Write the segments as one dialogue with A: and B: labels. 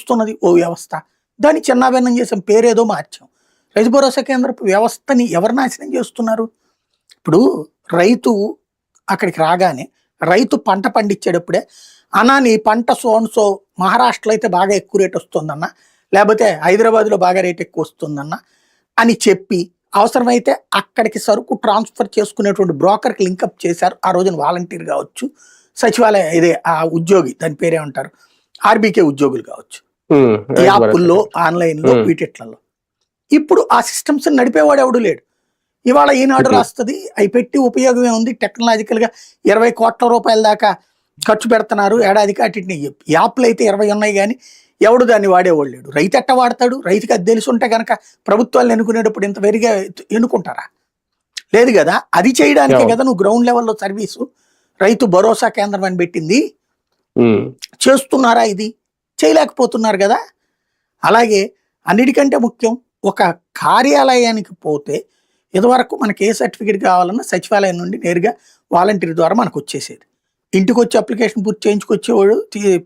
A: నడుస్తున్నది ఓ వ్యవస్థ, దాన్ని చిన్నాభిన్నం చేసాం, పేరేదో మార్చాం. రైతు భరోసా కేంద్రపు వ్యవస్థని ఎవరు నాశనం చేస్తున్నారు? ఇప్పుడు రైతు అక్కడికి రాగానే రైతు పంట పండించేటప్పుడే అన్నా నీ పంట సో మహారాష్ట్రలో అయితే బాగా ఎక్కువ రేట్ వస్తుందన్న, లేకపోతే హైదరాబాద్లో బాగా రేట్ ఎక్కువ వస్తుందన్న అని చెప్పి అవసరమైతే అక్కడికి సరుకు ట్రాన్స్ఫర్ చేసుకునేటువంటి బ్రోకర్కి లింకప్ చేశారు. ఆ రోజున వాలంటీర్ కావచ్చు, సచివాలయ ఇదే ఆ ఉద్యోగి, దాని పేరేమంటారు, ఆర్బీకే ఉద్యోగులు కావచ్చు, యాప్ల్లో ఆన్లైన్లో వీటిట్లలో. ఇప్పుడు ఆ సిస్టమ్స్ నడిపేవాడు ఎవడు లేడు. ఇవాళ ఈనాడు రాస్తుంది, అవి పెట్టి ఉపయోగమే ఉంది. టెక్నాలజికల్గా 20 కోట్ల రూపాయల దాకా ఖర్చు పెడుతున్నారు ఏడాదికి. అటుని యాప్లు అయితే 20 ఉన్నాయి, కానీ ఎవడు దాన్ని వాడేవాళ్ళు లేడు. రైతు ఎట్ట వాడతాడు? రైతుకి అది తెలిసి ఉంటే కనుక ప్రభుత్వాలు ఎన్నుకునేటప్పుడు ఇంత వెరిగా ఎన్నుకుంటారా? లేదు కదా. అది చేయడానికే కదా నువ్వు గ్రౌండ్ లెవెల్లో సర్వీసు రైతు భరోసా కేంద్రం అని పెట్టింది. చేస్తున్నారా? ఇది చేయలేకపోతున్నారు కదా. అలాగే అన్నిటికంటే ముఖ్యం, ఒక కార్యాలయానికి పోతే ఇదివరకు మనకి ఏ సర్టిఫికేట్ కావాలన్నా సచివాలయం నుండి నేరుగా వాలంటీర్ ద్వారా మనకు వచ్చేసేది. ఇంటికి వచ్చి అప్లికేషన్ పూర్తి చేయించుకొచ్చేవాడు,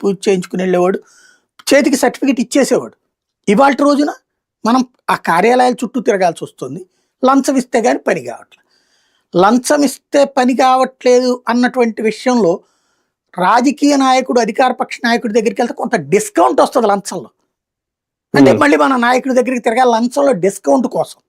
A: పూర్తి చేయించుకుని వెళ్ళేవాడు, చేతికి సర్టిఫికేట్ ఇచ్చేసేవాడు. ఇవాళ రోజున మనం ఆ కార్యాలయాల చుట్టూ తిరగాల్సి వస్తుంది. లంచం ఇస్తే కానీ పని కావట్లేదు. లంచం ఇస్తే పని కావట్లేదు అన్నటువంటి విషయంలో రాజకీయ నాయకుడు, అధికార పక్ష నాయకుడి దగ్గరికి వెళ్తే కొంత డిస్కౌంట్ వస్తుంది లంచంలో. అంటే మళ్ళీ మన నాయకుడి దగ్గరికి తిరగాలి లంచంలో డిస్కౌంట్ కోసం.